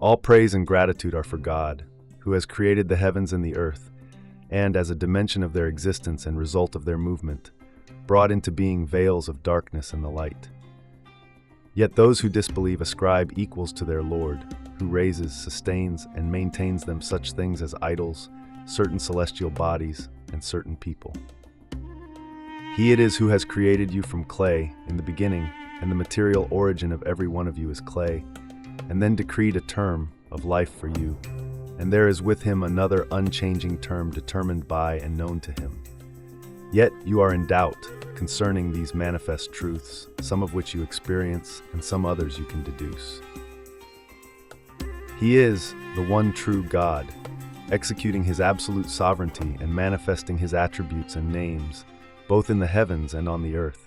All praise and gratitude are for God, who has created the heavens and the earth, and as a dimension of their existence and result of their movement, brought into being veils of darkness and the light. Yet those who disbelieve ascribe equals to their Lord, who raises, sustains, and maintains them such things as idols, certain celestial bodies, and certain people. He it is who has created you from clay in the beginning, and the material origin of every one of you is clay, and then decreed a term of life for you, and there is with him another unchanging term determined by and known to him. Yet you are in doubt concerning these manifest truths, some of which you experience and some others you can deduce. He is the one true God, executing his absolute sovereignty and manifesting his attributes and names, both in the heavens and on the earth.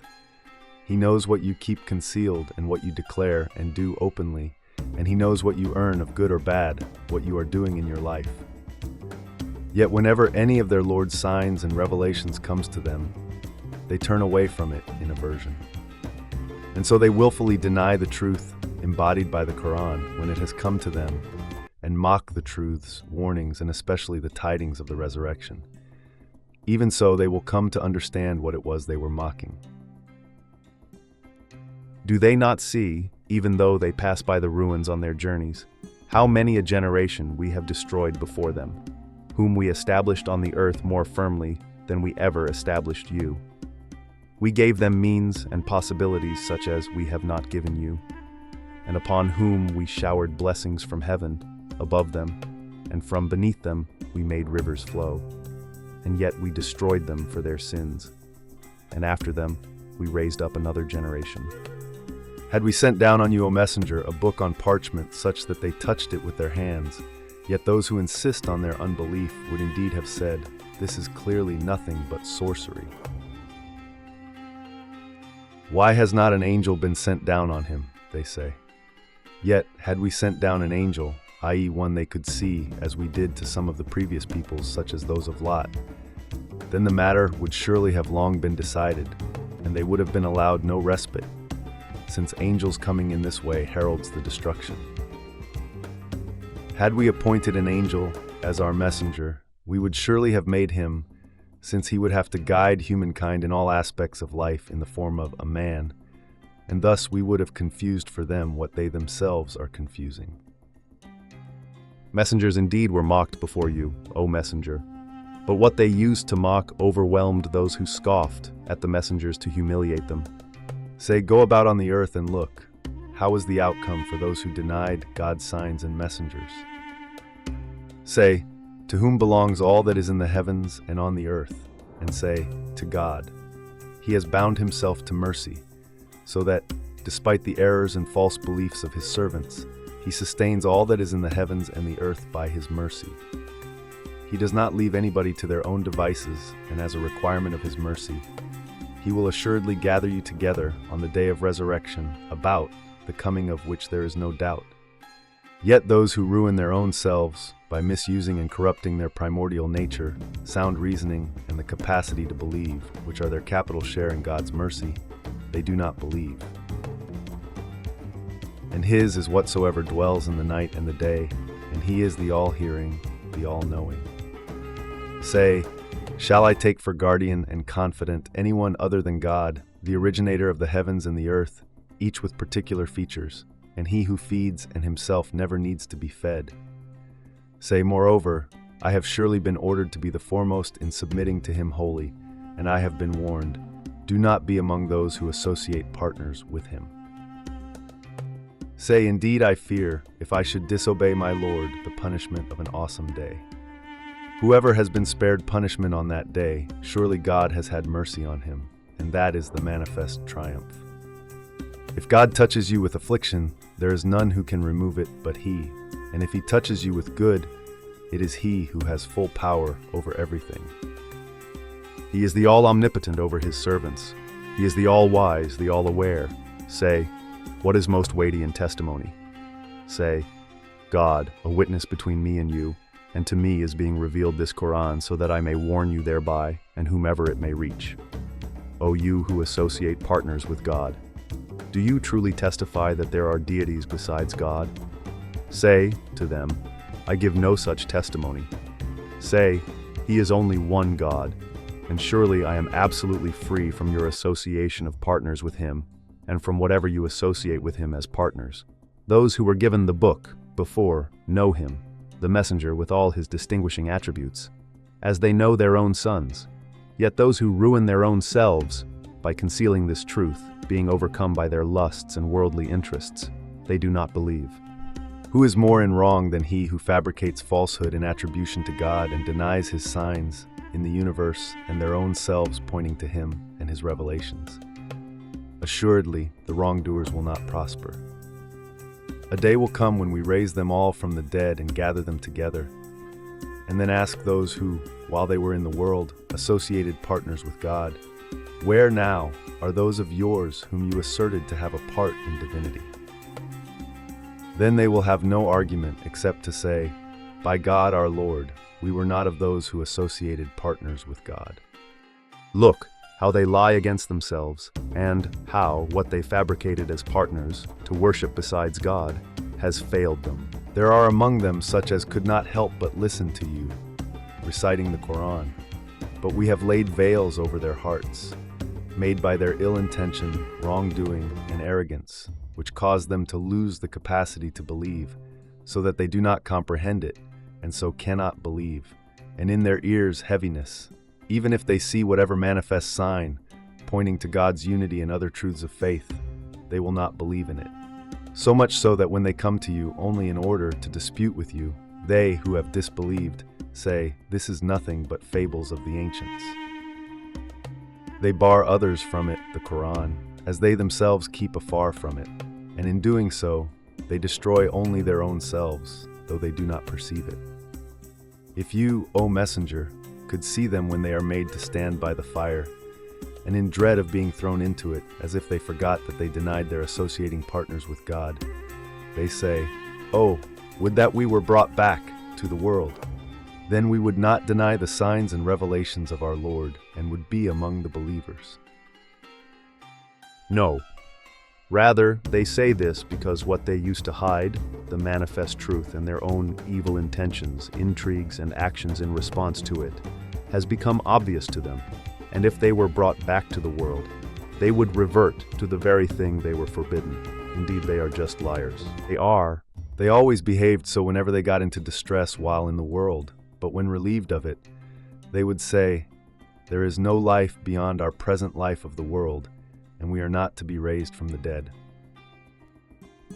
He knows what you keep concealed and what you declare and do openly, and he knows what you earn of good or bad, what you are doing in your life. Yet whenever any of their Lord's signs and revelations comes to them, they turn away from it in aversion. And so they willfully deny the truth embodied by the Quran when it has come to them, and mock the truths, warnings, and especially the tidings of the resurrection. Even so, they will come to understand what it was they were mocking. Do they not see, even though they pass by the ruins on their journeys, how many a generation we have destroyed before them, whom we established on the earth more firmly than we ever established you? We gave them means and possibilities such as we have not given you, and upon whom we showered blessings from heaven, above them, and from beneath them we made rivers flow. And yet we destroyed them for their sins, and after them we raised up another generation. Had we sent down on you, O messenger, a book on parchment such that they touched it with their hands, yet those who insist on their unbelief would indeed have said, "This is clearly nothing but sorcery." Why has not an angel been sent down on him, they say. Yet, had we sent down an angel, i.e. one they could see, as we did to some of the previous peoples, such as those of Lot, then the matter would surely have long been decided, and they would have been allowed no respite, since angels coming in this way heralds the destruction. Had we appointed an angel as our messenger, we would surely have made him, since he would have to guide humankind in all aspects of life in the form of a man, and thus we would have confused for them what they themselves are confusing. Messengers indeed were mocked before you, O messenger, but what they used to mock overwhelmed those who scoffed at the messengers to humiliate them. Say, go about on the earth and look. How was the outcome for those who denied God's signs and messengers? Say, to whom belongs all that is in the heavens and on the earth? And say, to God. He has bound himself to mercy, so that, despite the errors and false beliefs of his servants, he sustains all that is in the heavens and the earth by his mercy. He does not leave anybody to their own devices, and as a requirement of his mercy, he will assuredly gather you together on the day of resurrection, about the coming of which there is no doubt. Yet those who ruin their own selves by misusing and corrupting their primordial nature, sound reasoning, and the capacity to believe, which are their capital share in God's mercy, they do not believe. And his is whatsoever dwells in the night and the day, and he is the all-hearing, the all-knowing. Say, shall I take for guardian and confidant anyone other than God, the originator of the heavens and the earth, each with particular features, and he who feeds and himself never needs to be fed? Say, moreover, I have surely been ordered to be the foremost in submitting to him wholly, and I have been warned, do not be among those who associate partners with him. Say, indeed I fear, if I should disobey my Lord, the punishment of an awesome day. Whoever has been spared punishment on that day, surely God has had mercy on him, and that is the manifest triumph. If God touches you with affliction, there is none who can remove it but he, and if he touches you with good, it is he who has full power over everything. He is the all-omnipotent over his servants. He is the all-wise, the all-aware. Say, what is most weighty in testimony? Say, God, a witness between me and you, and to me is being revealed this Quran so that I may warn you thereby, and whomever it may reach. O you who associate partners with God, do you truly testify that there are deities besides God? Say to them, I give no such testimony. Say, He is only one God, and surely I am absolutely free from your association of partners with Him, and from whatever you associate with Him as partners. Those who were given the book before know Him, the messenger with all His distinguishing attributes, as they know their own sons. Yet those who ruin their own selves by concealing this truth, being overcome by their lusts and worldly interests, they do not believe. Who is more in wrong than he who fabricates falsehood in attribution to God and denies His signs in the universe and their own selves pointing to Him and His revelations? Assuredly, the wrongdoers will not prosper. A day will come when we raise them all from the dead and gather them together, and then ask those who, while they were in the world, associated partners with God, where now are those of yours whom you asserted to have a part in divinity? Then they will have no argument except to say, by God our Lord, we were not of those who associated partners with God. Look, how they lie against themselves, and how what they fabricated as partners to worship besides God has failed them. There are among them such as could not help but listen to you, reciting the Quran, but we have laid veils over their hearts, made by their ill intention, wrongdoing, and arrogance, which cause them to lose the capacity to believe, so that they do not comprehend it, and so cannot believe, and in their ears heaviness, even if they see whatever manifest sign, pointing to God's unity and other truths of faith, they will not believe in it. So much so that when they come to you only in order to dispute with you, they who have disbelieved say, this is nothing but fables of the ancients. They bar others from it, the Quran, as they themselves keep afar from it, and in doing so, they destroy only their own selves, though they do not perceive it. If you, O Messenger, could see them when they are made to stand by the fire, and in dread of being thrown into it, as if they forgot that they denied their associating partners with God, they say, Oh, would that we were brought back to the world. Then we would not deny the signs and revelations of our Lord, and would be among the believers. No. Rather, they say this because what they used to hide, the manifest truth and their own evil intentions, intrigues, and actions in response to it, has become obvious to them, and if they were brought back to the world, they would revert to the very thing they were forbidden. Indeed, they are just liars. They always behaved so whenever they got into distress while in the world, but when relieved of it, they would say, there is no life beyond our present life of the world, and we are not to be raised from the dead.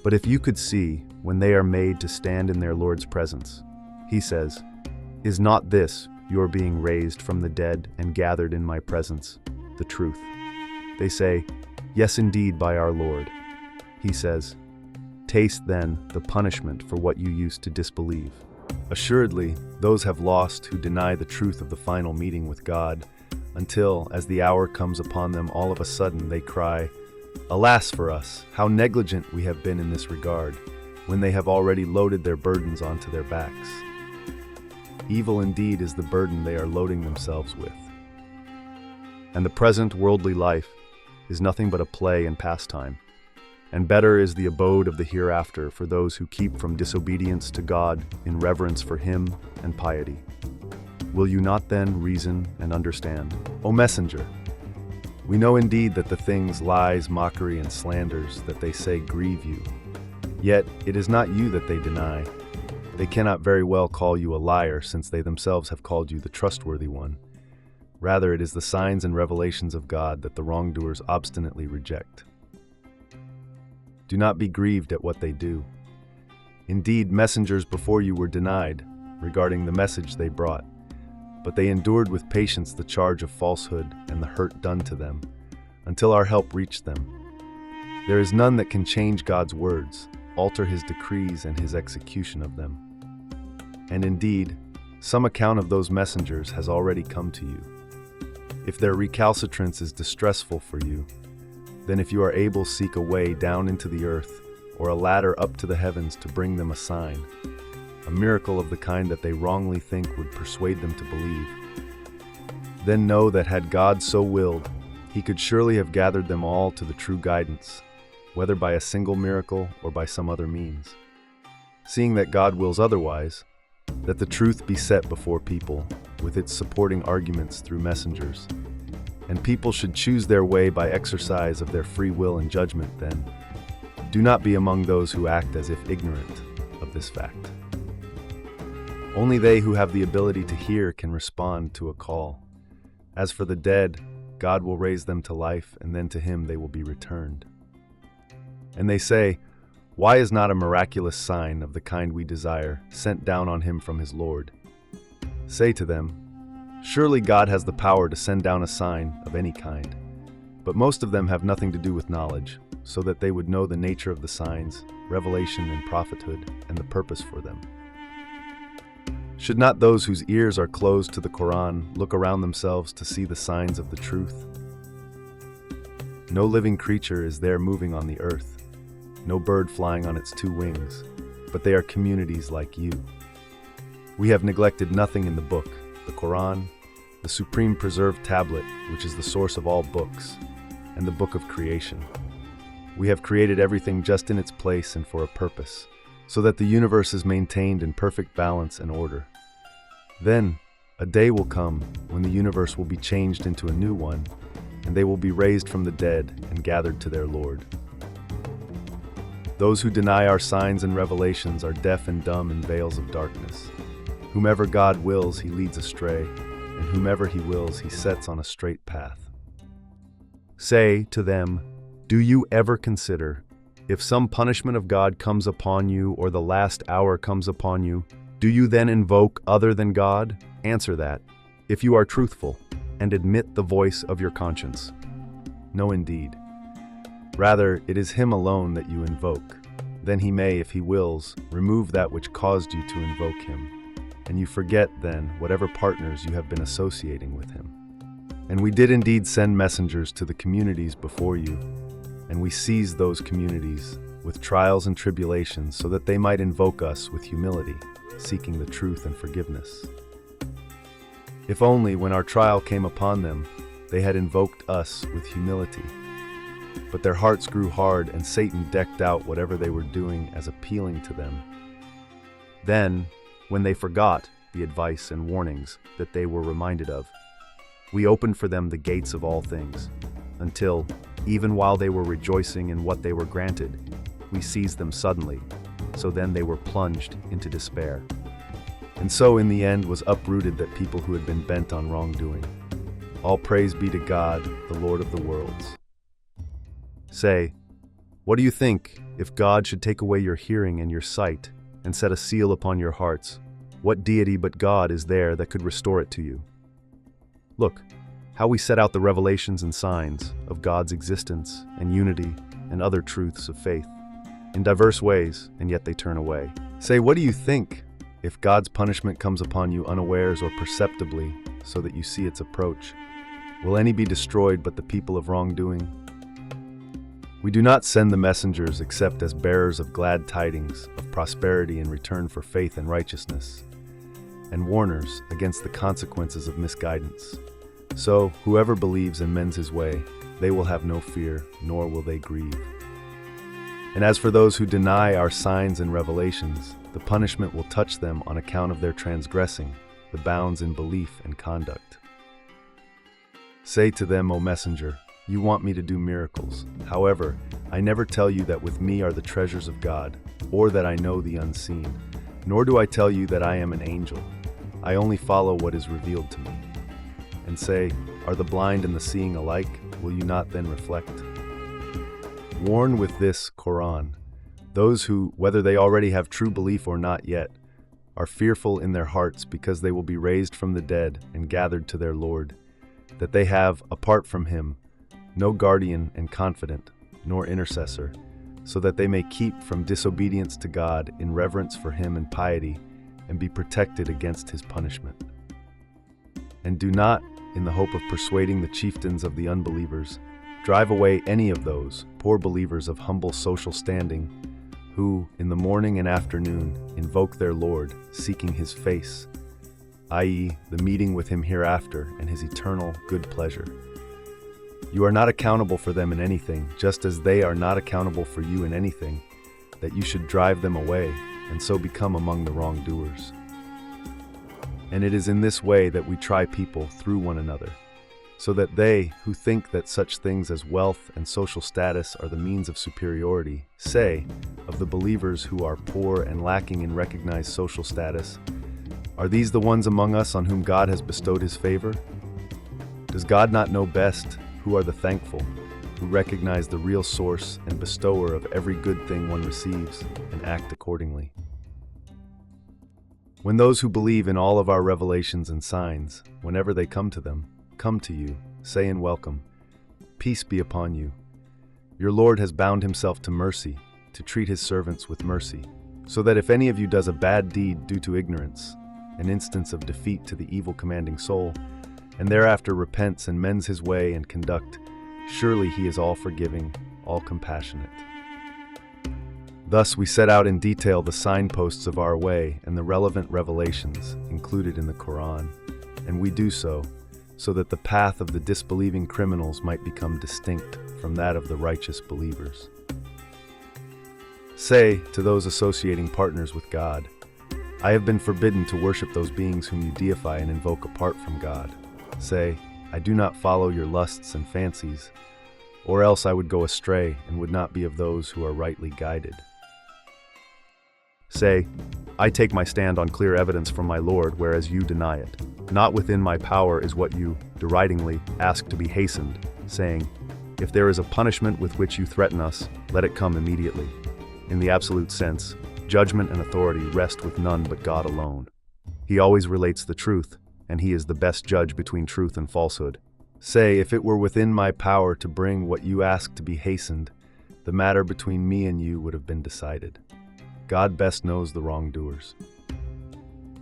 But if you could see, when they are made to stand in their Lord's presence, He says, is not this your being raised from the dead and gathered in my presence, the truth? They say, yes indeed by our Lord. He says, taste then the punishment for what you used to disbelieve. Assuredly, those have lost who deny the truth of the final meeting with God, until, as the hour comes upon them, all of a sudden they cry, alas for us, how negligent we have been in this regard, when they have already loaded their burdens onto their backs. Evil indeed is the burden they are loading themselves with. And the present worldly life is nothing but a play and pastime, and better is the abode of the hereafter for those who keep from disobedience to God in reverence for Him and piety. Will you not then reason and understand? O Messenger, we know indeed that the things, lies, mockery, and slanders that they say grieve you. Yet it is not you that they deny. They cannot very well call you a liar, since they themselves have called you the trustworthy one. Rather, it is the signs and revelations of God that the wrongdoers obstinately reject. Do not be grieved at what they do. Indeed, messengers before you were denied regarding the message they brought, but they endured with patience the charge of falsehood and the hurt done to them, until our help reached them. There is none that can change God's words, alter His decrees and His execution of them. And indeed, some account of those messengers has already come to you. If their recalcitrance is distressful for you, then if you are able, seek a way down into the earth, or a ladder up to the heavens to bring them a sign, a miracle of the kind that they wrongly think would persuade them to believe. Then know that had God so willed, He could surely have gathered them all to the true guidance, whether by a single miracle or by some other means. seeing that God wills otherwise, that the truth be set before people, with its supporting arguments through messengers. And people should choose their way by exercise of their free will and judgment then. Do not be among those who act as if ignorant of this fact. Only they who have the ability to hear can respond to a call. As for the dead, God will raise them to life, and then to him they will be returned. And they say, why is not a miraculous sign of the kind we desire sent down on him from his Lord? Say to them, surely God has the power to send down a sign of any kind. But most of them have nothing to do with knowledge, so that they would know the nature of the signs, revelation and prophethood, and the purpose for them. Should not those whose ears are closed to the Quran look around themselves to see the signs of the truth? No living creature is there moving on the earth, no bird flying on its two wings, but they are communities like you. We have neglected nothing in the book, the Quran, the supreme preserved tablet, which is the source of all books, and the book of creation. We have created everything just in its place and for a purpose, so that the universe is maintained in perfect balance and order. Then, a day will come when the universe will be changed into a new one, and they will be raised from the dead and gathered to their Lord. Those who deny our signs and revelations are deaf and dumb in veils of darkness. Whomever God wills, he leads astray, and whomever he wills, he sets on a straight path. Say to them, do you ever consider, if some punishment of God comes upon you or the last hour comes upon you, do you then invoke other than God? Answer that, if you are truthful, and admit the voice of your conscience. No, indeed. Rather, it is him alone that you invoke. Then he may, if he wills, remove that which caused you to invoke him. And you forget, then, whatever partners you have been associating with him. And we did indeed send messengers to the communities before you, and we seized those communities with trials and tribulations so that they might invoke us with humility, seeking the truth and forgiveness. If only, when our trial came upon them, they had invoked us with humility. But their hearts grew hard, and Satan decked out whatever they were doing as appealing to them. Then, when they forgot the advice and warnings that they were reminded of, we opened for them the gates of all things, until, even while they were rejoicing in what they were granted, we seized them suddenly, so then they were plunged into despair. And so in the end was uprooted that people who had been bent on wrongdoing. All praise be to God, the Lord of the worlds. Say, what do you think if God should take away your hearing and your sight and set a seal upon your hearts? What deity but God is there that could restore it to you? Look, how we set out the revelations and signs of God's existence and unity and other truths of faith in diverse ways, and yet they turn away. Say, what do you think if God's punishment comes upon you unawares or perceptibly so that you see its approach? Will any be destroyed but the people of wrongdoing? We do not send the messengers except as bearers of glad tidings of prosperity in return for faith and righteousness, and warners against the consequences of misguidance. So, whoever believes and mends his way, they will have no fear, nor will they grieve. And as for those who deny our signs and revelations, the punishment will touch them on account of their transgressing the bounds in belief and conduct. Say to them, O messenger, you want me to do miracles. However, I never tell you that with me are the treasures of God, or that I know the unseen, nor do I tell you that I am an angel. I only follow what is revealed to me. And say, are the blind and the seeing alike? Will you not then reflect? Warn with this Quran those who, whether they already have true belief or not yet, are fearful in their hearts because they will be raised from the dead and gathered to their Lord, that they have, apart from him, no guardian and confidant, nor intercessor, so that they may keep from disobedience to God in reverence for him and piety, and be protected against his punishment. And do not, in the hope of persuading the chieftains of the unbelievers, drive away any of those poor believers of humble social standing who, in the morning and afternoon, invoke their Lord, seeking his face, i.e., the meeting with him hereafter and his eternal good pleasure. You are not accountable for them in anything, just as they are not accountable for you in anything, that you should drive them away, and so become among the wrongdoers. And it is in this way that we try people through one another, so that they, who think that such things as wealth and social status are the means of superiority, say, of the believers who are poor and lacking in recognized social status, "Are these the ones among us on whom God has bestowed his favor?" Does God not know best who are the thankful, who recognize the real source and bestower of every good thing one receives, and act accordingly? When those who believe in all of our revelations and signs, whenever they come to them, come to you, say in welcome, "Peace be upon you. Your Lord has bound himself to mercy, to treat his servants with mercy, so that if any of you does a bad deed due to ignorance, an instance of defeat to the evil commanding soul, and thereafter repents and mends his way and conduct, surely he is all forgiving, all compassionate." Thus we set out in detail the signposts of our way and the relevant revelations included in the Quran, and we do so that the path of the disbelieving criminals might become distinct from that of the righteous believers. Say to those associating partners with God, "I have been forbidden to worship those beings whom you deify and invoke apart from God." Say, "I do not follow your lusts and fancies, or else I would go astray and would not be of those who are rightly guided." Say, "I take my stand on clear evidence from my Lord, whereas you deny it. Not within my power is what you, deridingly, ask to be hastened, saying, 'If there is a punishment with which you threaten us, let it come immediately.' In the absolute sense, judgment and authority rest with none but God alone. He always relates the truth, and he is the best judge between truth and falsehood. Say, if it were within my power to bring what you ask to be hastened, the matter between me and you would have been decided. God best knows the wrongdoers.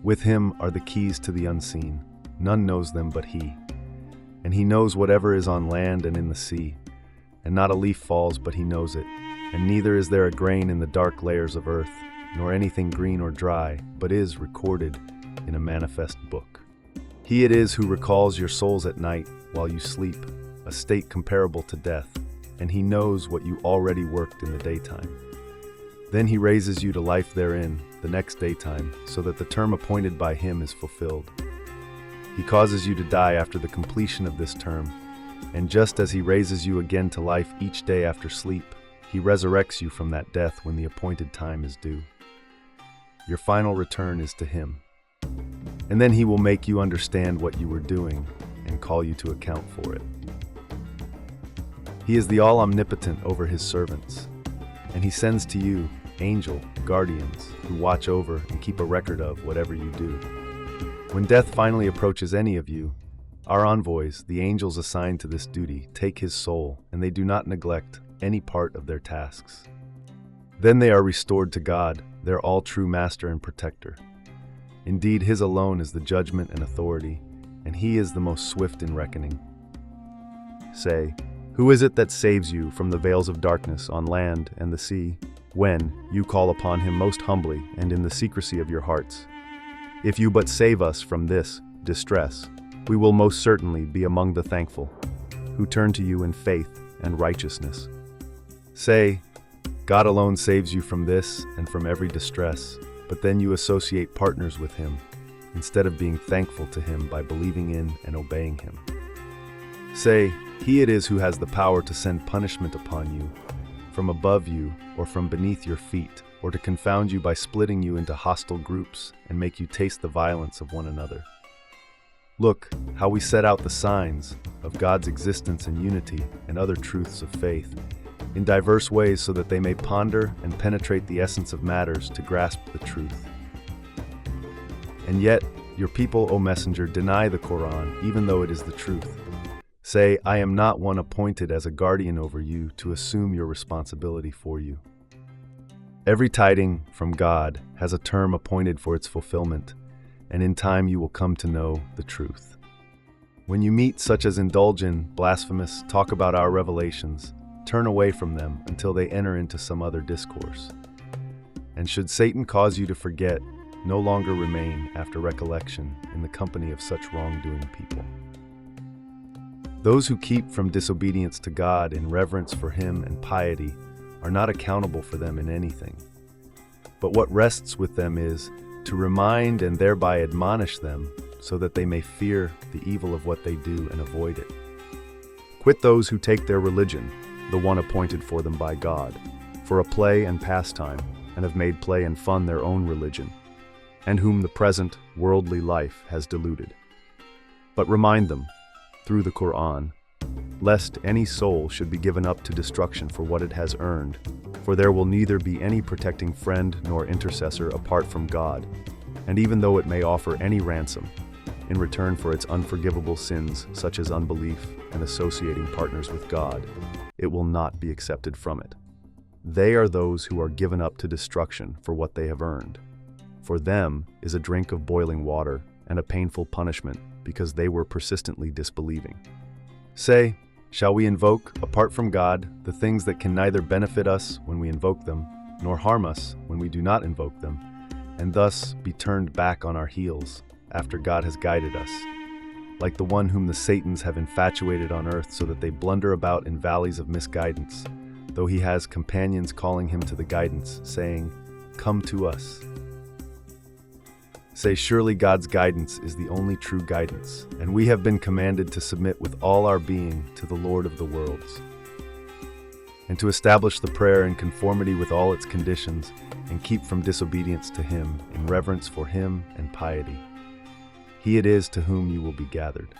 With him are the keys to the unseen. None knows them but he. And he knows whatever is on land and in the sea. And not a leaf falls but he knows it. And neither is there a grain in the dark layers of earth, nor anything green or dry, but is recorded in a manifest book. He it is who recalls your souls at night while you sleep, a state comparable to death, and he knows what you already worked in the daytime. Then he raises you to life therein, the next daytime, so that the term appointed by him is fulfilled. He causes you to die after the completion of this term, and just as he raises you again to life each day after sleep, he resurrects you from that death when the appointed time is due. Your final return is to him. And then he will make you understand what you were doing and call you to account for it. He is the all-omnipotent over his servants, and he sends to you angel guardians who watch over and keep a record of whatever you do. When death finally approaches any of you, our envoys, the angels assigned to this duty, take his soul, and they do not neglect any part of their tasks. Then they are restored to God, their all-true master and protector. Indeed, his alone is the judgment and authority, and he is the most swift in reckoning. Say, who is it that saves you from the veils of darkness on land and the sea, when you call upon him most humbly and in the secrecy of your hearts? If you but save us from this distress, we will most certainly be among the thankful, who turn to you in faith and righteousness. Say, God alone saves you from this and from every distress, but then you associate partners with him, instead of being thankful to him by believing in and obeying him. Say, he it is who has the power to send punishment upon you, from above you or from beneath your feet, or to confound you by splitting you into hostile groups and make you taste the violence of one another. Look how we set out the signs of God's existence and unity and other truths of faith in diverse ways so that they may ponder and penetrate the essence of matters to grasp the truth. And yet, your people, O Messenger, deny the Quran, even though it is the truth. Say, I am not one appointed as a guardian over you to assume your responsibility for you. Every tiding from God has a term appointed for its fulfillment, and in time you will come to know the truth. When you meet such as indulge in blasphemous talk about our revelations, turn away from them until they enter into some other discourse. And should Satan cause you to forget, no longer remain after recollection in the company of such wrongdoing people. Those who keep from disobedience to God in reverence for him and piety are not accountable for them in anything. but what rests with them is to remind and thereby admonish them so that they may fear the evil of what they do and avoid it. Quit those who take their religion, the one appointed for them by God, for a play and pastime, and have made play and fun their own religion, and whom the present worldly life has deluded. But remind them, through the Quran, lest any soul should be given up to destruction for what it has earned, for there will neither be any protecting friend nor intercessor apart from God, and even though it may offer any ransom, in return for its unforgivable sins such as unbelief and associating partners with God, it will not be accepted from it. They are those who are given up to destruction for what they have earned. For them is a drink of boiling water and a painful punishment because they were persistently disbelieving. Say, shall we invoke, apart from God, the things that can neither benefit us when we invoke them, nor harm us when we do not invoke them, and thus be turned back on our heels after God has guided us, like the one whom the Satans have infatuated on earth so that they blunder about in valleys of misguidance, though he has companions calling him to the guidance, saying, "Come to us." Say, surely God's guidance is the only true guidance, and we have been commanded to submit with all our being to the Lord of the worlds, and to establish the prayer in conformity with all its conditions, and keep from disobedience to Him in reverence for Him and piety. He it is to whom you will be gathered.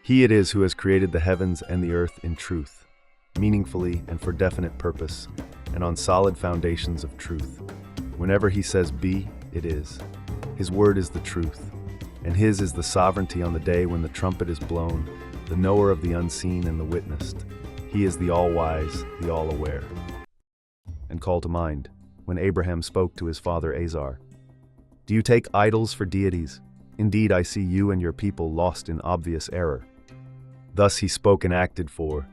He it is who has created the heavens and the earth in truth, meaningfully and for definite purpose, and on solid foundations of truth. Whenever He says be, it is. His word is the truth, and His is the sovereignty on the day when the trumpet is blown, the knower of the unseen and the witnessed. He is the all-wise, the all-aware. And call to mind, when Abraham spoke to his father Azar, "Do you take idols for deities? Indeed, I see you and your people lost in obvious error." Thus he spoke and acted, for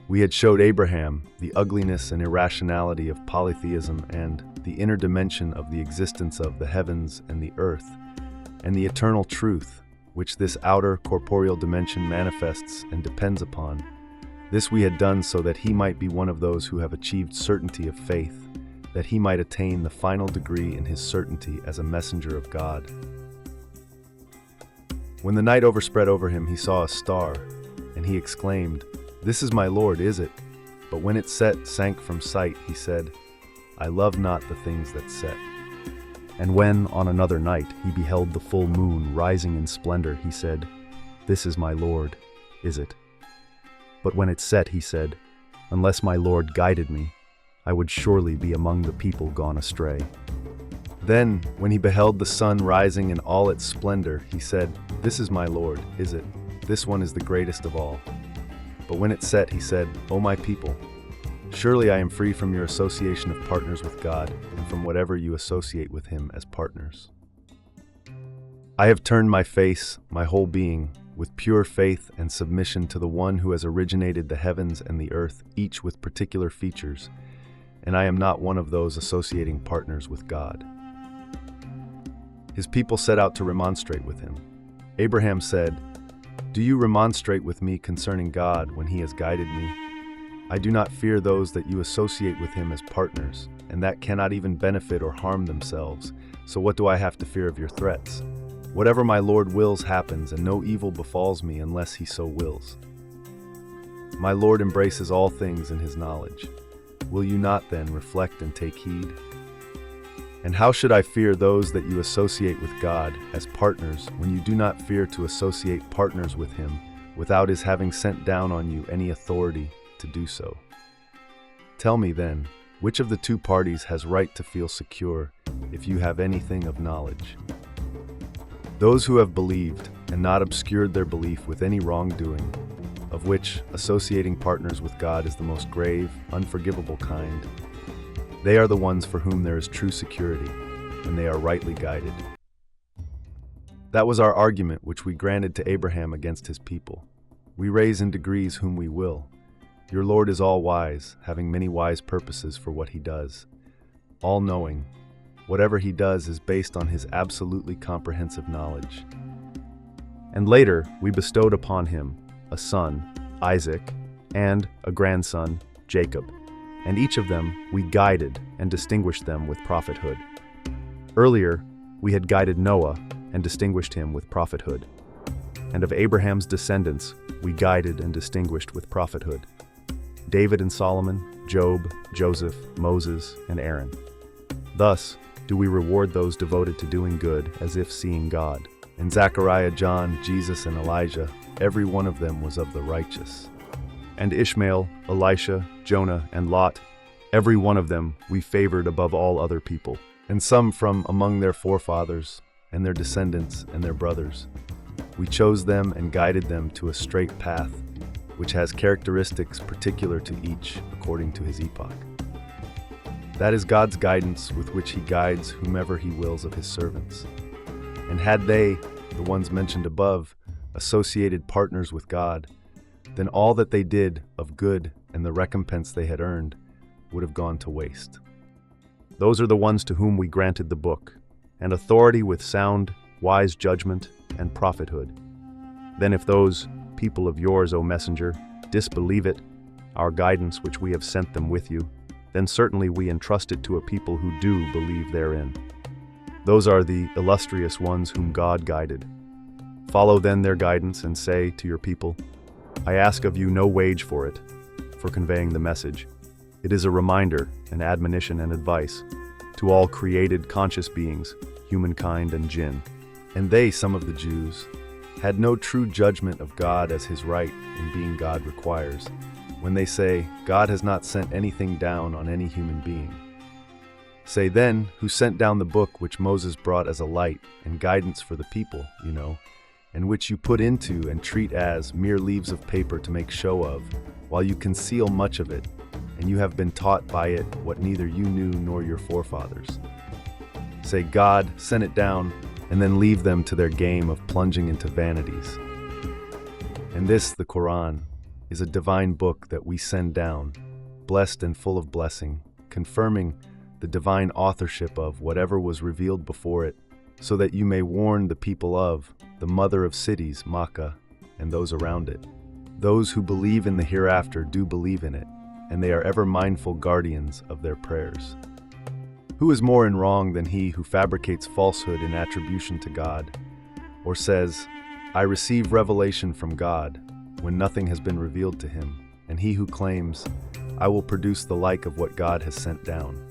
we had showed Abraham the ugliness and irrationality of polytheism and the inner dimension of the existence of the heavens and the earth, and the eternal truth which this outer corporeal dimension manifests and depends upon. This we had done so that he might be one of those who have achieved certainty of faith, that he might attain the final degree in his certainty as a messenger of God. When the night overspread over him, he saw a star, and he exclaimed, "This is my Lord, is it?" But when it sank from sight, he said, "I love not the things that set." And when, on another night, he beheld the full moon rising in splendor, he said, "This is my Lord, is it?" But when it set, he said, "Unless my Lord guided me, I would surely be among the people gone astray." Then, when he beheld the sun rising in all its splendor, he said, "This is my Lord, is it? This one is the greatest of all." But when it set, he said, "O my people, surely I am free from your association of partners with God, and from whatever you associate with Him as partners. I have turned my face, my whole being, with pure faith and submission to the one who has originated the heavens and the earth, each with particular features, and I am not one of those associating partners with God." His people set out to remonstrate with him. Abraham said, "Do you remonstrate with me concerning God when He has guided me? I do not fear those that you associate with Him as partners, and that cannot even benefit or harm themselves, so what do I have to fear of your threats? Whatever my Lord wills happens, and no evil befalls me unless He so wills. My Lord embraces all things in His knowledge. Will you not then reflect and take heed? And how should I fear those that you associate with God as partners when you do not fear to associate partners with Him without His having sent down on you any authority to do so? Tell me then, which of the two parties has right to feel secure if you have anything of knowledge? Those who have believed and not obscured their belief with any wrongdoing, of which associating partners with God is the most grave, unforgivable kind, they are the ones for whom there is true security, and they are rightly guided. That was our argument which we granted to Abraham against his people. We raise in degrees whom we will. Your Lord is all-wise, having many wise purposes for what He does. All-knowing, whatever He does is based on His absolutely comprehensive knowledge. And later, we bestowed upon him a son, Isaac, and a grandson, Jacob. and each of them we guided and distinguished them with prophethood. Earlier, we had guided Noah and distinguished him with prophethood. And of Abraham's descendants, we guided and distinguished with prophethood. David and Solomon, Job, Joseph, Moses, and Aaron. Thus do we reward those devoted to doing good as if seeing God. And Zechariah, John, Jesus, and Elijah, every one of them was of the righteous. And Ishmael, Elisha, Jonah, and Lot, every one of them we favored above all other people. And some from among their forefathers, and their descendants, and their brothers. We chose them and guided them to a straight path, which has characteristics particular to each according to his epoch. That is God's guidance with which he guides whomever he wills of his servants. And had they, the ones mentioned above, associated partners with God, then all that they did of good and the recompense they had earned would have gone to waste. Those are the ones to whom we granted the book, and authority with sound, wise judgment, and prophethood. Then if those people of yours, O messenger, disbelieve it, our guidance which we have sent them with you, then certainly we entrust it to a people who do believe therein. Those are the illustrious ones whom God guided. Follow then their guidance and say to your people, I ask of you no wage for it, for conveying the message. It is a reminder, an admonition and advice to all created conscious beings, humankind and jinn. And they, some of the Jews, had no true judgment of God as his right in being God requires, when they say, God has not sent anything down on any human being. Say then, who sent down the book which Moses brought as a light and guidance for the people, and which you put into and treat as mere leaves of paper to make show of, while you conceal much of it, and you have been taught by it what neither you knew nor your forefathers. Say, God sent it down, and then leave them to their game of plunging into vanities. And this, the Quran, is a divine book that we send down, blessed and full of blessing, confirming the divine authorship of whatever was revealed before it, so that you may warn the people of the mother of cities, Makkah, and those around it. Those who believe in the hereafter do believe in it, and they are ever mindful guardians of their prayers. Who is more in wrong than he who fabricates falsehood in attribution to God, or says, I receive revelation from God, when nothing has been revealed to him, and he who claims, I will produce the like of what God has sent down.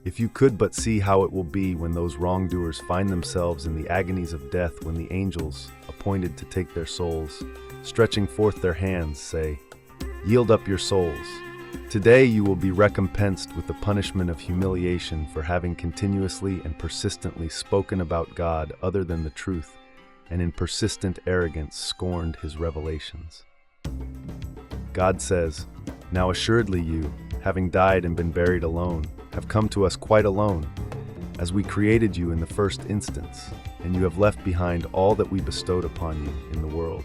If you could but see how it will be when those wrongdoers find themselves in the agonies of death, when the angels, appointed to take their souls, stretching forth their hands, say, Yield up your souls. Today you will be recompensed with the punishment of humiliation for having continuously and persistently spoken about God other than the truth, and in persistent arrogance scorned his revelations. God says, Now assuredly you, having died and been buried alone, have come to us quite alone, as we created you in the first instance, and you have left behind all that we bestowed upon you in the world.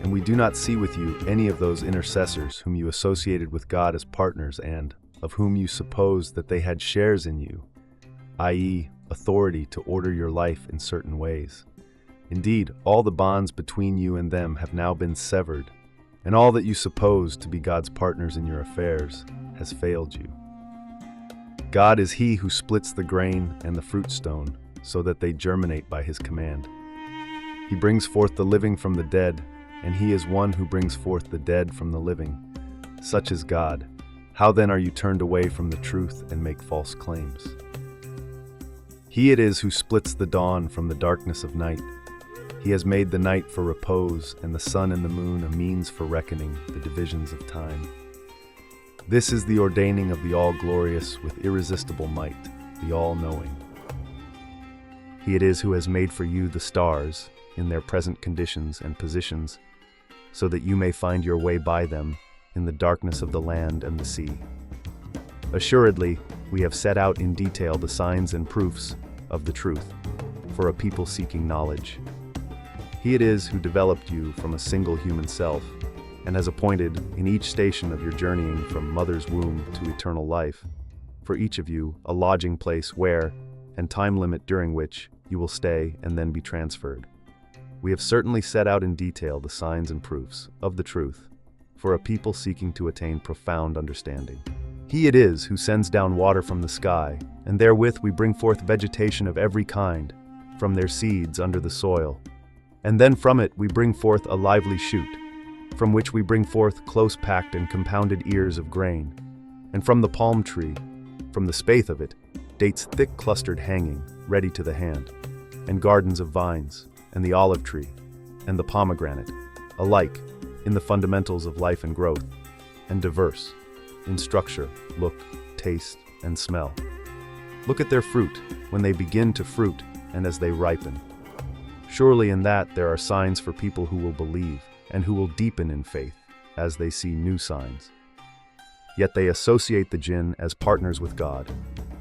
And we do not see with you any of those intercessors whom you associated with God as partners and of whom you supposed that they had shares in you, i.e., authority to order your life in certain ways. Indeed, all the bonds between you and them have now been severed, and all that you supposed to be God's partners in your affairs has failed you. God is he who splits the grain and the fruit stone, so that they germinate by his command. He brings forth the living from the dead, and he is one who brings forth the dead from the living. Such is God. How then are you turned away from the truth and make false claims? He it is who splits the dawn from the darkness of night. He has made the night for repose, and the sun and the moon a means for reckoning the divisions of time. This is the ordaining of the all-glorious with irresistible might, the all-knowing. He it is who has made for you the stars in their present conditions and positions, so that you may find your way by them in the darkness of the land and the sea. Assuredly, we have set out in detail the signs and proofs of the truth for a people seeking knowledge. He it is who developed you from a single human self, and has appointed in each station of your journeying from mother's womb to eternal life, for each of you a lodging place where, and time limit during which, you will stay and then be transferred. We have certainly set out in detail the signs and proofs of the truth for a people seeking to attain profound understanding. He it is who sends down water from the sky, and therewith we bring forth vegetation of every kind, from their seeds under the soil. And then from it we bring forth a lively shoot, from which we bring forth close-packed and compounded ears of grain. And from the palm tree, from the spathe of it, dates thick clustered hanging, ready to the hand, and gardens of vines, and the olive tree, and the pomegranate, alike in the fundamentals of life and growth, and diverse in structure, look, taste, and smell. Look at their fruit, when they begin to fruit and as they ripen. Surely in that there are signs for people who will believe, and who will deepen in faith, as they see new signs. Yet they associate the jinn as partners with God,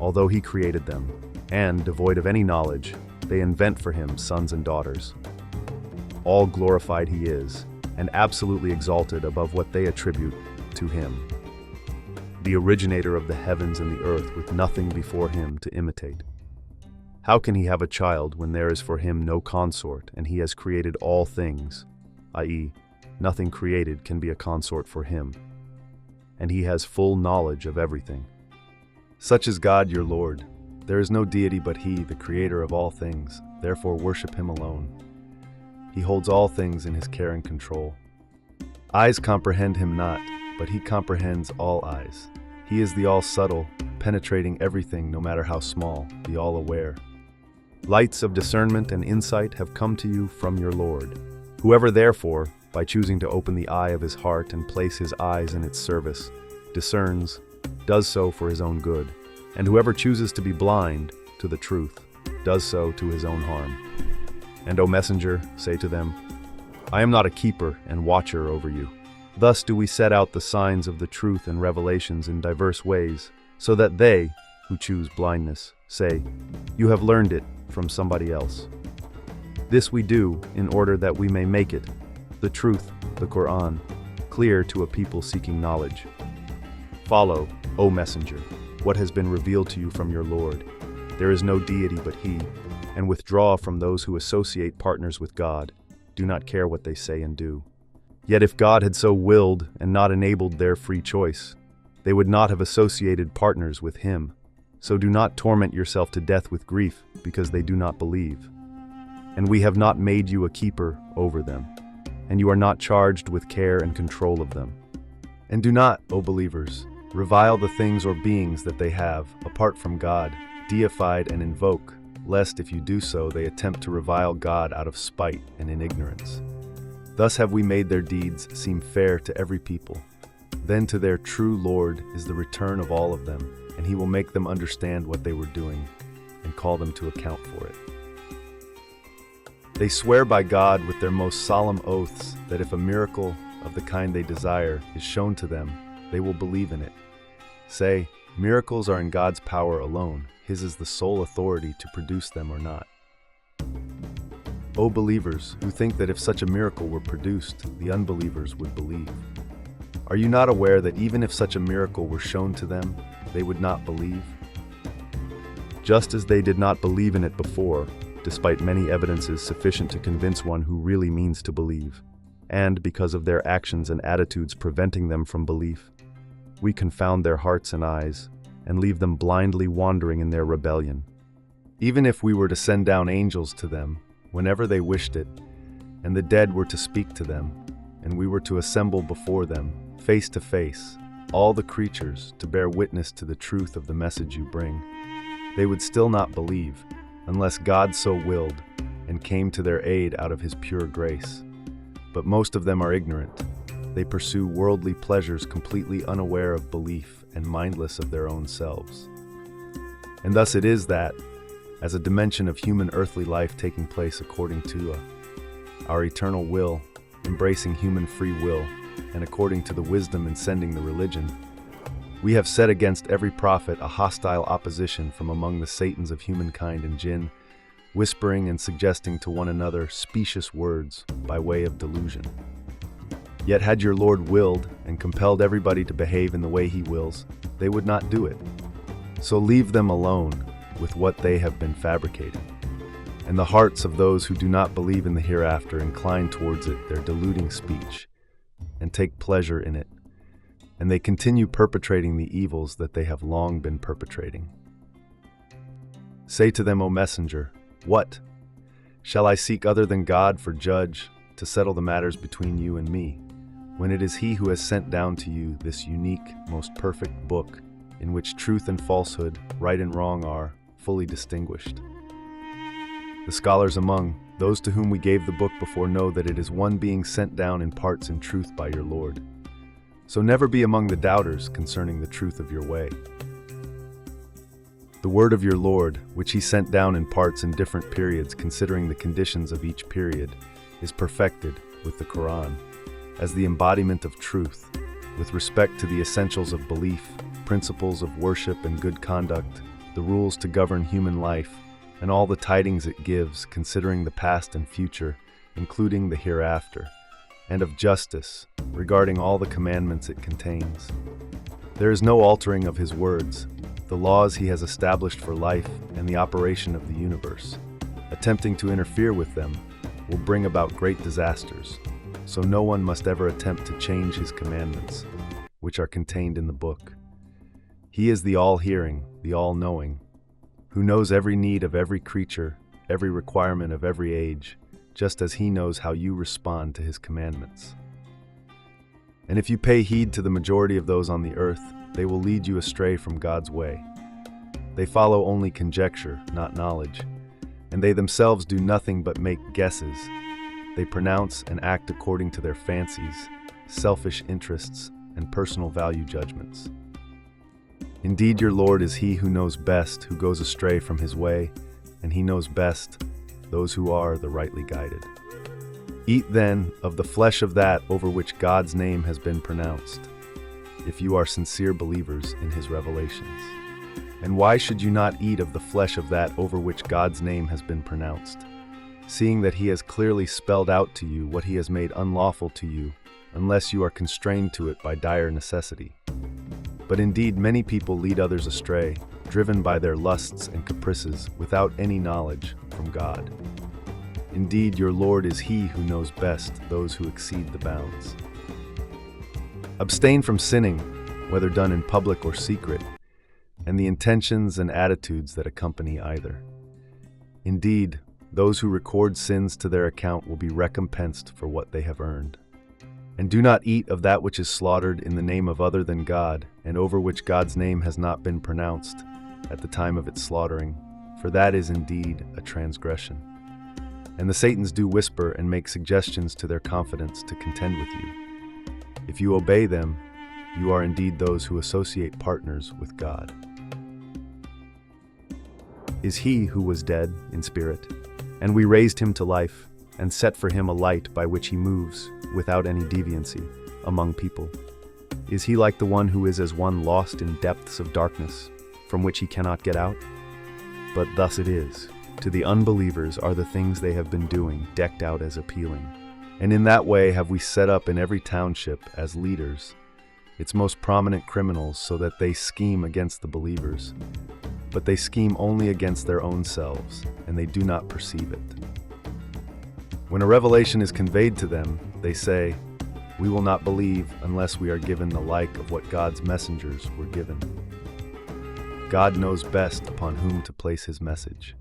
although He created them, and, devoid of any knowledge, they invent for Him sons and daughters. All glorified He is, and absolutely exalted above what they attribute to Him, the originator of the heavens and the earth, with nothing before Him to imitate. How can He have a child when there is for Him no consort, and He has created all things, i.e., nothing created can be a consort for Him, and He has full knowledge of everything. Such is God your Lord. There is no deity but He, the creator of all things, therefore worship Him alone. He holds all things in His care and control. Eyes comprehend Him not, but He comprehends all eyes. He is the all-subtle, penetrating everything no matter how small, the all-aware. Lights of discernment and insight have come to you from your Lord. Whoever therefore, by choosing to open the eye of his heart and place his eyes in its service, discerns, does so for his own good. And whoever chooses to be blind to the truth, does so to his own harm. And, O messenger, say to them, I am not a keeper and watcher over you. Thus do we set out the signs of the truth and revelations in diverse ways, so that they, who choose blindness, say, You have learned it from somebody else. This we do in order that we may make it, the truth, the Quran, clear to a people seeking knowledge. Follow, O messenger, what has been revealed to you from your Lord. There is no deity but He, and withdraw from those who associate partners with God. Do not care what they say and do. Yet if God had so willed and not enabled their free choice, they would not have associated partners with Him. So do not torment yourself to death with grief, because they do not believe. And we have not made you a keeper over them, and you are not charged with care and control of them. And do not, O believers, revile the things or beings that they have, apart from God, deified and invoke, lest if you do so they attempt to revile God out of spite and in ignorance. Thus have we made their deeds seem fair to every people. Then to their true Lord is the return of all of them, and He will make them understand what they were doing, and call them to account for it. They swear by God with their most solemn oaths that if a miracle of the kind they desire is shown to them, they will believe in it. Say, miracles are in God's power alone. His is the sole authority to produce them or not. O believers, who think that if such a miracle were produced, the unbelievers would believe. Are you not aware that even if such a miracle were shown to them, they would not believe? Just as they did not believe in it before, despite many evidences sufficient to convince one who really means to believe, and because of their actions and attitudes preventing them from belief, we confound their hearts and eyes, and leave them blindly wandering in their rebellion. Even if we were to send down angels to them, whenever they wished it, and the dead were to speak to them, and we were to assemble before them, face to face, all the creatures to bear witness to the truth of the message you bring, they would still not believe, unless God so willed, and came to their aid out of His pure grace. But most of them are ignorant. They pursue worldly pleasures completely unaware of belief and mindless of their own selves. And thus it is that, as a dimension of human earthly life taking place according to our eternal will, embracing human free will, and according to the wisdom in sending the religion, we have set against every prophet a hostile opposition from among the Satans of humankind and jinn, whispering and suggesting to one another specious words by way of delusion. Yet had your Lord willed and compelled everybody to behave in the way He wills, they would not do it. So leave them alone with what they have been fabricating. And the hearts of those who do not believe in the hereafter incline towards it their deluding speech. and take pleasure in it, and they continue perpetrating the evils that they have long been perpetrating. Say to them, O messenger, what? Shall I seek other than God for judge to settle the matters between you and me, when it is He who has sent down to you this unique, most perfect book, in which truth and falsehood, right and wrong are fully distinguished? The scholars among those to whom we gave the book before know that it is one being sent down in parts in truth by your Lord. So never be among the doubters concerning the truth of your way. The word of your Lord, which He sent down in parts in different periods considering the conditions of each period, is perfected with the Quran as the embodiment of truth, with respect to the essentials of belief, principles of worship and good conduct, the rules to govern human life, and all the tidings it gives considering the past and future, including the hereafter, and of justice regarding all the commandments it contains. There is no altering of His words, the laws He has established for life and the operation of the universe. Attempting to interfere with them will bring about great disasters, so no one must ever attempt to change His commandments, which are contained in the book. He is the all-hearing, the all-knowing, who knows every need of every creature, every requirement of every age, just as He knows how you respond to His commandments. And if you pay heed to the majority of those on the earth, they will lead you astray from God's way. They follow only conjecture, not knowledge, and they themselves do nothing but make guesses. They pronounce and act according to their fancies, selfish interests, and personal value judgments. Indeed, your Lord is He who knows best who goes astray from His way, and He knows best those who are the rightly guided. Eat then of the flesh of that over which God's name has been pronounced, if you are sincere believers in His revelations. And why should you not eat of the flesh of that over which God's name has been pronounced, seeing that He has clearly spelled out to you what He has made unlawful to you, unless you are constrained to it by dire necessity? But indeed many people lead others astray, driven by their lusts and caprices, without any knowledge from God. Indeed, your Lord is He who knows best those who exceed the bounds. Abstain from sinning, whether done in public or secret, and the intentions and attitudes that accompany either. Indeed, those who record sins to their account will be recompensed for what they have earned. And do not eat of that which is slaughtered in the name of other than God, and over which God's name has not been pronounced at the time of its slaughtering, for that is indeed a transgression. And the Satans do whisper and make suggestions to their confidants to contend with you. If you obey them, you are indeed those who associate partners with God. Is He who was dead in spirit, and we raised Him to life, and set for Him a light by which He moves, without any deviancy, among people? Is He like the one who is as one lost in depths of darkness, from which he cannot get out? But thus it is. To the unbelievers are the things they have been doing decked out as appealing. And in that way have we set up in every township as leaders its most prominent criminals, so that they scheme against the believers. But they scheme only against their own selves, and they do not perceive it. When a revelation is conveyed to them, they say, "We will not believe unless we are given the like of what God's messengers were given." God knows best upon whom to place His message.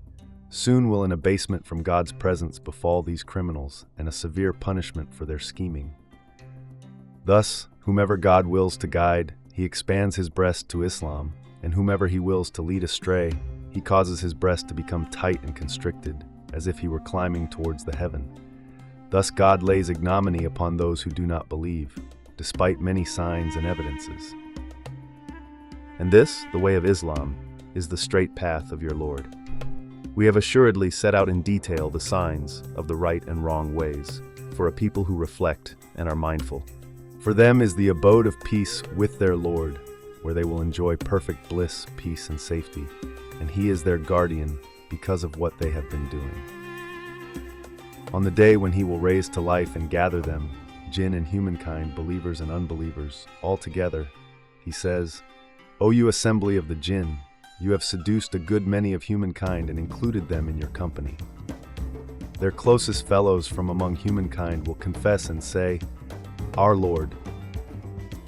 Soon will an abasement from God's presence befall these criminals, and a severe punishment for their scheming. Thus, whomever God wills to guide, He expands his breast to Islam, and whomever He wills to lead astray, He causes his breast to become tight and constricted, as if he were climbing towards the heaven. Thus God lays ignominy upon those who do not believe, despite many signs and evidences. And this, the way of Islam, is the straight path of your Lord. We have assuredly set out in detail the signs of the right and wrong ways, for a people who reflect and are mindful. For them is the abode of peace with their Lord, where they will enjoy perfect bliss, peace, and safety, and He is their guardian because of what they have been doing. On the day when He will raise to life and gather them, jinn and humankind, believers and unbelievers, all together, He says, "O you assembly of the jinn, you have seduced a good many of humankind and included them in your company. Their closest fellows from among humankind will confess and say, our Lord.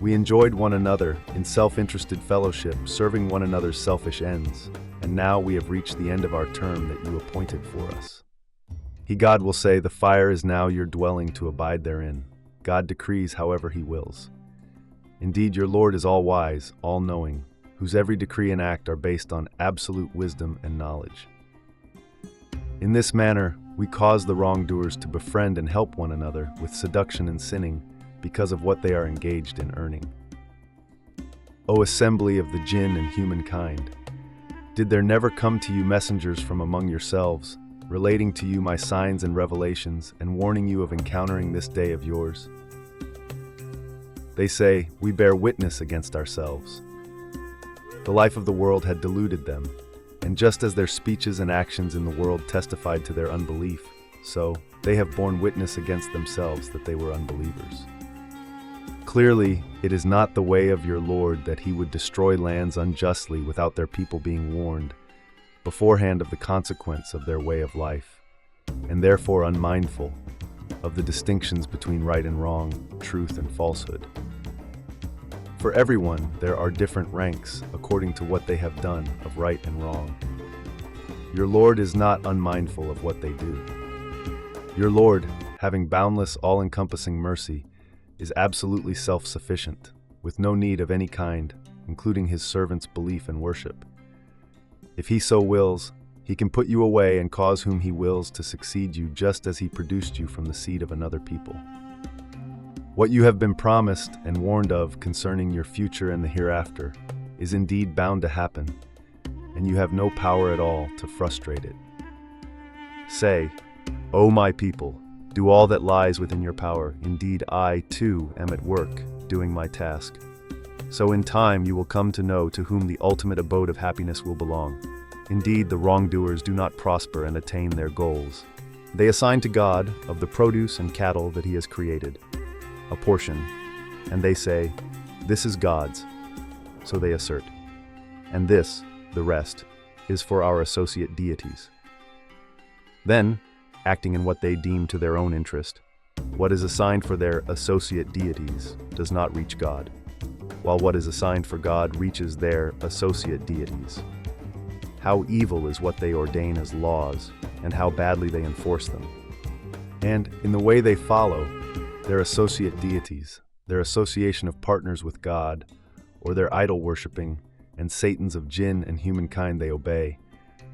We enjoyed one another in self-interested fellowship, serving one another's selfish ends, and now we have reached the end of our term that you appointed for us. He, God, will say, the fire is now your dwelling to abide therein. God decrees however he wills. Indeed, your Lord is all-wise, all-knowing, whose every decree and act are based on absolute wisdom and knowledge. In this manner, we cause the wrongdoers to befriend and help one another with seduction and sinning because of what they are engaged in earning. O assembly of the jinn and humankind, did there never come to you messengers from among yourselves, relating to you my signs and revelations, and warning you of encountering this day of yours? They say, we bear witness against ourselves. The life of the world had deluded them, and just as their speeches and actions in the world testified to their unbelief, so they have borne witness against themselves that they were unbelievers. Clearly, it is not the way of your Lord that he would destroy lands unjustly without their people being warned beforehand of the consequence of their way of life, and therefore unmindful of the distinctions between right and wrong, truth and falsehood. For everyone, there are different ranks according to what they have done of right and wrong. Your Lord is not unmindful of what they do. Your Lord, having boundless, all-encompassing mercy, is absolutely self-sufficient, with no need of any kind, including his servants' belief and worship. If he so wills, he can put you away and cause whom he wills to succeed you, just as he produced you from the seed of another people. What you have been promised and warned of concerning your future and the hereafter is indeed bound to happen, and you have no power at all to frustrate it. Say, O my people, do all that lies within your power. Indeed, I, too, am at work, doing my task. So in time you will come to know to whom the ultimate abode of happiness will belong. Indeed, the wrongdoers do not prosper and attain their goals. They assign to God, of the produce and cattle that he has created, a portion, and they say, this is God's. So they assert. And this, the rest, is for our associate deities. Then, acting in what they deem to their own interest, what is assigned for their associate deities does not reach God, while what is assigned for God reaches their associate deities. How evil is what they ordain as laws, and how badly they enforce them. And in the way they follow, their associate deities, their association of partners with God, or their idol-worshipping, and Satans of jinn and humankind they obey,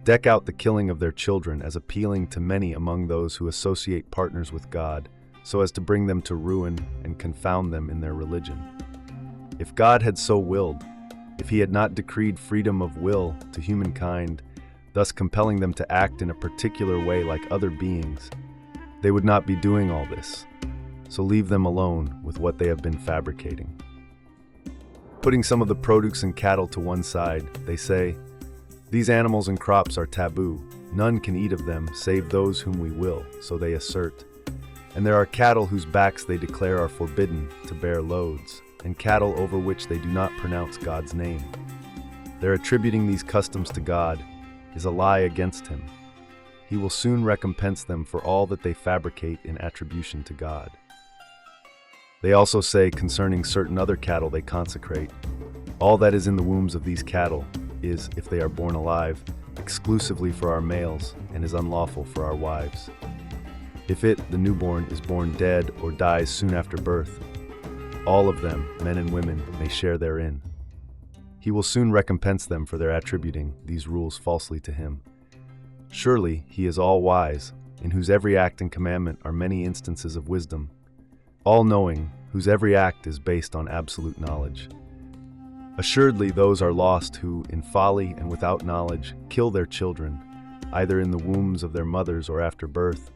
deck out the killing of their children as appealing to many among those who associate partners with God, so as to bring them to ruin and confound them in their religion. If God had so willed, if he had not decreed freedom of will to humankind, thus compelling them to act in a particular way like other beings, they would not be doing all this. So leave them alone with what they have been fabricating. Putting some of the produce and cattle to one side, they say, these animals and crops are taboo. None can eat of them save those whom we will, so they assert. And there are cattle whose backs they declare are forbidden to bear loads, and cattle over which they do not pronounce God's name. Their attributing these customs to God is a lie against him. He will soon recompense them for all that they fabricate in attribution to God. They also say concerning certain other cattle they consecrate, all that is in the wombs of these cattle is, if they are born alive, exclusively for our males and is unlawful for our wives. If it, the newborn, is born dead or dies soon after birth, all of them, men and women, may share therein. He will soon recompense them for their attributing these rules falsely to him. Surely he is all-wise, in whose every act and commandment are many instances of wisdom, all-knowing, whose every act is based on absolute knowledge. Assuredly those are lost who, in folly and without knowledge, kill their children, either in the wombs of their mothers or after birth,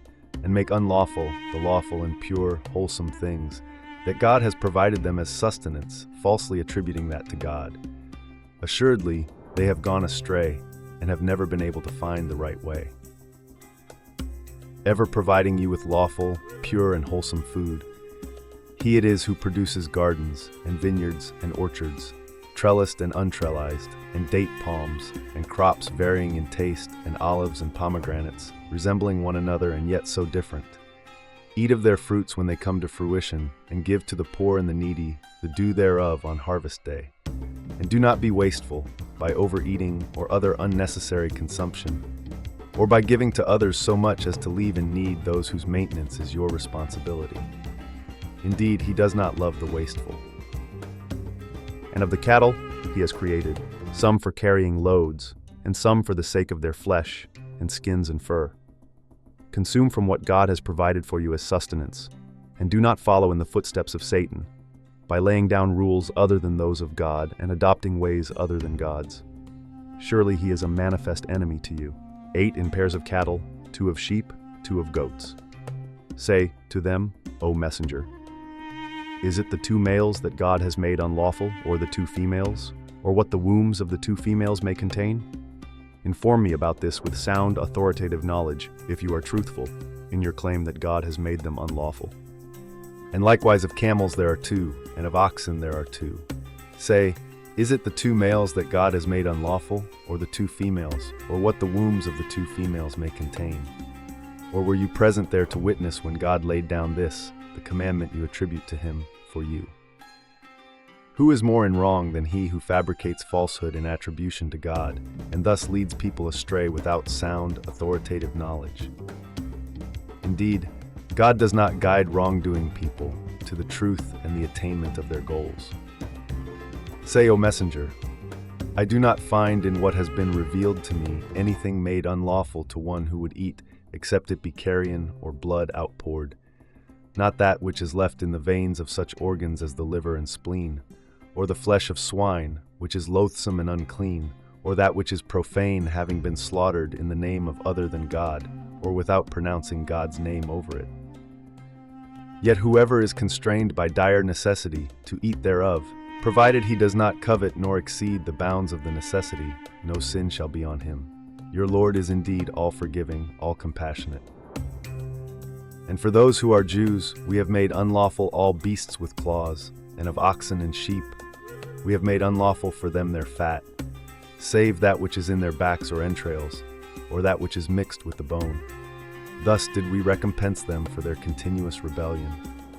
and make unlawful the lawful and pure, wholesome things that God has provided them as sustenance, falsely attributing that to God. Assuredly, they have gone astray and have never been able to find the right way. Ever providing you with lawful, pure, and wholesome food, he it is who produces gardens and vineyards and orchards, trellised and untrellised, and date palms, and crops varying in taste, and olives and pomegranates, resembling one another and yet so different. Eat of their fruits when they come to fruition, and give to the poor and the needy the due thereof on harvest day. And do not be wasteful by overeating or other unnecessary consumption, or by giving to others so much as to leave in need those whose maintenance is your responsibility. Indeed, he does not love the wasteful. And of the cattle he has created, some for carrying loads, and some for the sake of their flesh, and skins and fur. Consume from what God has provided for you as sustenance, and do not follow in the footsteps of Satan, by laying down rules other than those of God and adopting ways other than God's. Surely he is a manifest enemy to you. 8 in pairs of cattle, 2 of sheep, 2 of goats. Say to them, O messenger, is it the 2 males that God has made unlawful, or the 2 females, or what the wombs of the 2 females may contain? Inform me about this with sound, authoritative knowledge, if you are truthful in your claim that God has made them unlawful. And likewise of camels there are 2, and of oxen there are 2. Say, is it the 2 males that God has made unlawful, or the 2 females, or what the wombs of the 2 females may contain? Or were you present there to witness when God laid down this, the commandment you attribute to him for you? Who is more in wrong than he who fabricates falsehood in attribution to God, and thus leads people astray without sound, authoritative knowledge? Indeed, God does not guide wrongdoing people to the truth and the attainment of their goals. Say, O messenger, I do not find in what has been revealed to me anything made unlawful to one who would eat, except it be carrion or blood outpoured, not that which is left in the veins of such organs as the liver and spleen, or the flesh of swine, which is loathsome and unclean, or that which is profane, having been slaughtered in the name of other than God, or without pronouncing God's name over it. Yet whoever is constrained by dire necessity to eat thereof, provided he does not covet nor exceed the bounds of the necessity, no sin shall be on him. Your Lord is indeed all forgiving, all compassionate. And for those who are Jews, we have made unlawful all beasts with claws, and of oxen and sheep, we have made unlawful for them their fat, save that which is in their backs or entrails, or that which is mixed with the bone. Thus did we recompense them for their continuous rebellion,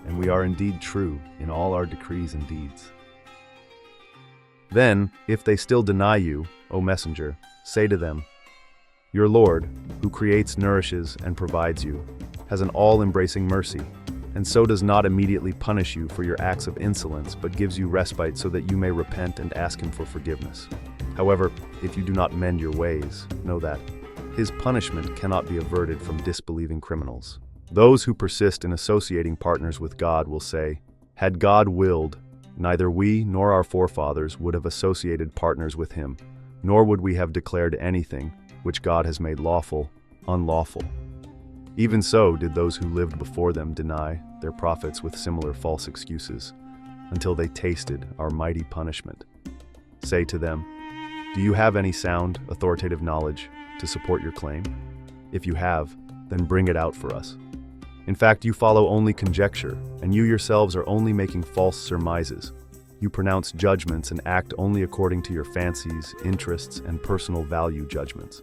and we are indeed true in all our decrees and deeds. Then, if they still deny you, O messenger, say to them, your Lord, who creates, nourishes, and provides you, has an all-embracing mercy, and so does not immediately punish you for your acts of insolence, but gives you respite so that you may repent and ask him for forgiveness. However, if you do not mend your ways, know that his punishment cannot be averted from disbelieving criminals. Those who persist in associating partners with God will say, had God willed, neither we nor our forefathers would have associated partners with him, nor would we have declared anything which God has made lawful, unlawful. Even so did those who lived before them deny their prophets with similar false excuses, until they tasted our mighty punishment. Say to them, do you have any sound, authoritative knowledge to support your claim? If you have, then bring it out for us. In fact, you follow only conjecture, and you yourselves are only making false surmises. You pronounce judgments and act only according to your fancies, interests, and personal value judgments.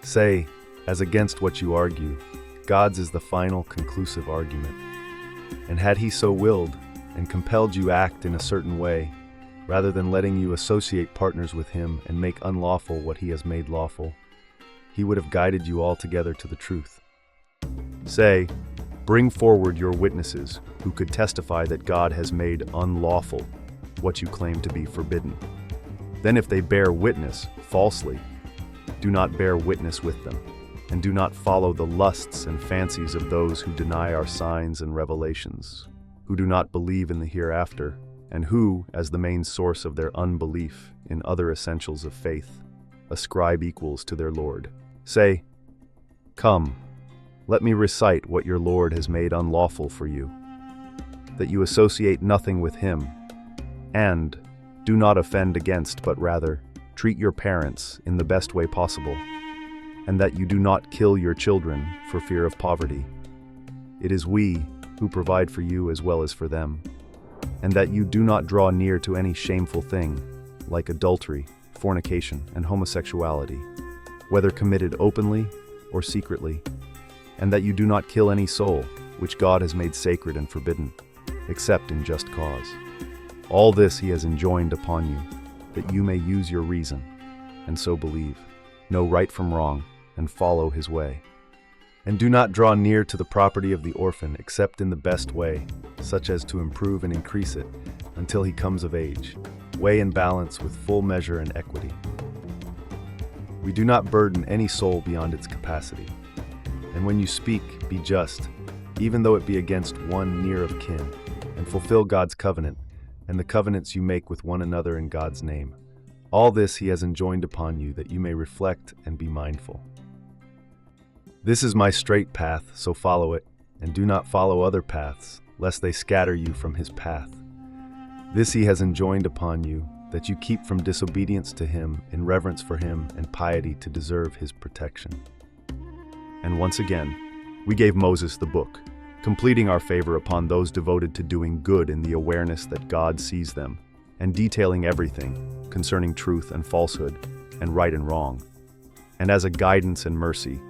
Say, as against what you argue, God's is the final conclusive argument. And had he so willed, and compelled you act in a certain way, rather than letting you associate partners with him and make unlawful what he has made lawful, he would have guided you altogether to the truth. Say, bring forward your witnesses who could testify that God has made unlawful what you claim to be forbidden. Then if they bear witness falsely, do not bear witness with them, and do not follow the lusts and fancies of those who deny our signs and revelations, who do not believe in the hereafter, and who, as the main source of their unbelief in other essentials of faith, ascribe equals to their Lord. Say, come, let me recite what your Lord has made unlawful for you, that you associate nothing with him, and do not offend against, but rather treat your parents in the best way possible, and that you do not kill your children for fear of poverty. It is we who provide for you as well as for them, and that you do not draw near to any shameful thing, like adultery, fornication, and homosexuality, whether committed openly or secretly, and that you do not kill any soul, which God has made sacred and forbidden, except in just cause. All this he has enjoined upon you, that you may use your reason, and so believe, know right from wrong, and follow his way. And do not draw near to the property of the orphan except in the best way, such as to improve and increase it, until he comes of age. Weigh and balance with full measure and equity. We do not burden any soul beyond its capacity. And when you speak, be just, even though it be against one near of kin, and fulfill God's covenant, and the covenants you make with one another in God's name. All this he has enjoined upon you, that you may reflect and be mindful. This is my straight path, so follow it, and do not follow other paths, lest they scatter you from his path. This he has enjoined upon you, that you keep from disobedience to him, in reverence for him, and piety to deserve his protection. And once again, we gave Moses the book, completing our favor upon those devoted to doing good in the awareness that God sees them, and detailing everything concerning truth and falsehood, and right and wrong, and as a guidance and mercy,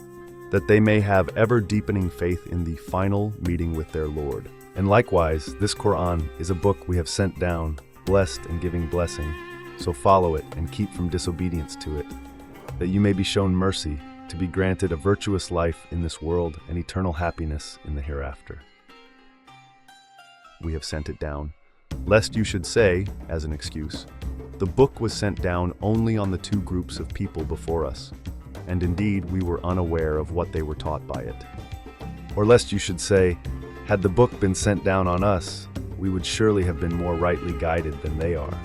that they may have ever-deepening faith in the final meeting with their Lord. And likewise, this Quran is a book we have sent down, blessed and giving blessing, so follow it and keep from disobedience to it, that you may be shown mercy, to be granted a virtuous life in this world and eternal happiness in the hereafter. We have sent it down, lest you should say, as an excuse, the book was sent down only on the two groups of people before us, and indeed we were unaware of what they were taught by it. Or lest you should say, had the book been sent down on us, we would surely have been more rightly guided than they are.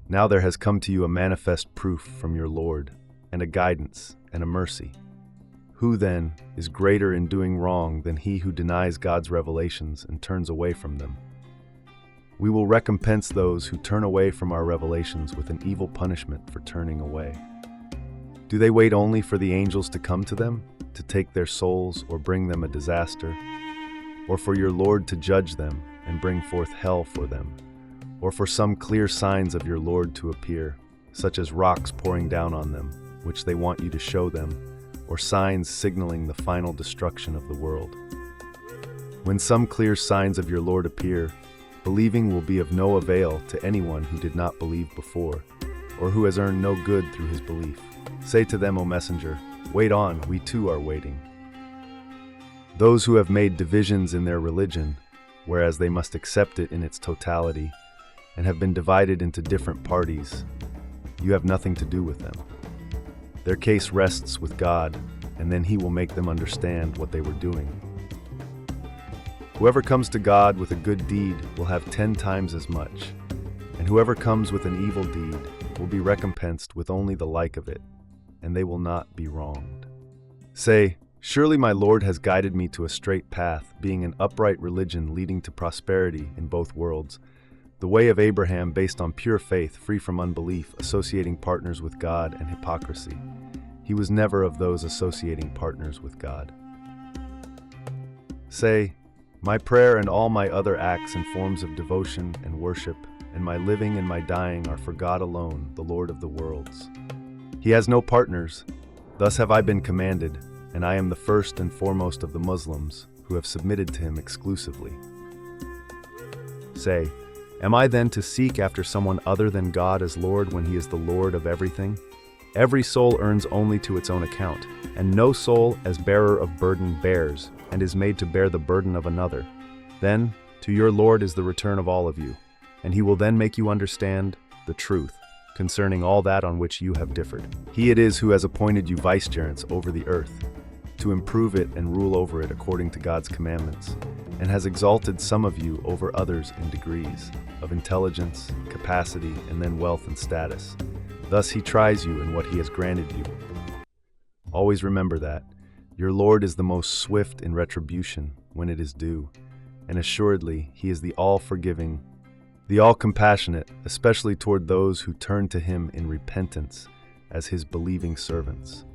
Now there has come to you a manifest proof from your Lord, and a guidance and a mercy. Who then is greater in doing wrong than he who denies God's revelations and turns away from them? We will recompense those who turn away from our revelations with an evil punishment for turning away. Do they wait only for the angels to come to them, to take their souls or bring them a disaster? Or for your Lord to judge them and bring forth hell for them? Or for some clear signs of your Lord to appear, such as rocks pouring down on them, which they want you to show them, or signs signaling the final destruction of the world? When some clear signs of your Lord appear, believing will be of no avail to anyone who did not believe before, or who has earned no good through his belief. Say to them, O messenger, wait on, we too are waiting. Those who have made divisions in their religion, whereas they must accept it in its totality, and have been divided into different parties, you have nothing to do with them. Their case rests with God, and then he will make them understand what they were doing. Whoever comes to God with a good deed will have 10 times as much, and whoever comes with an evil deed will be recompensed with only the like of it, and they will not be wronged. Say, surely my Lord has guided me to a straight path, being an upright religion leading to prosperity in both worlds, the way of Abraham based on pure faith, free from unbelief, associating partners with God and hypocrisy. He was never of those associating partners with God. Say, my prayer and all my other acts and forms of devotion and worship, and my living and my dying are for God alone, the Lord of the worlds. He has no partners. Thus have I been commanded, and I am the first and foremost of the Muslims who have submitted to him exclusively. Say, am I then to seek after someone other than God as Lord when he is the Lord of everything? Every soul earns only to its own account, and no soul as bearer of burden bears, and is made to bear the burden of another. Then, to your Lord is the return of all of you, and he will then make you understand the truth concerning all that on which you have differed. He it is who has appointed you vicegerents over the earth, to improve it and rule over it according to God's commandments, and has exalted some of you over others in degrees, of intelligence, capacity, and then wealth and status. Thus he tries you in what he has granted you. Always remember that your Lord is the most swift in retribution when it is due, and assuredly he is the all-forgiving, the all-compassionate, especially toward those who turn to him in repentance as his believing servants.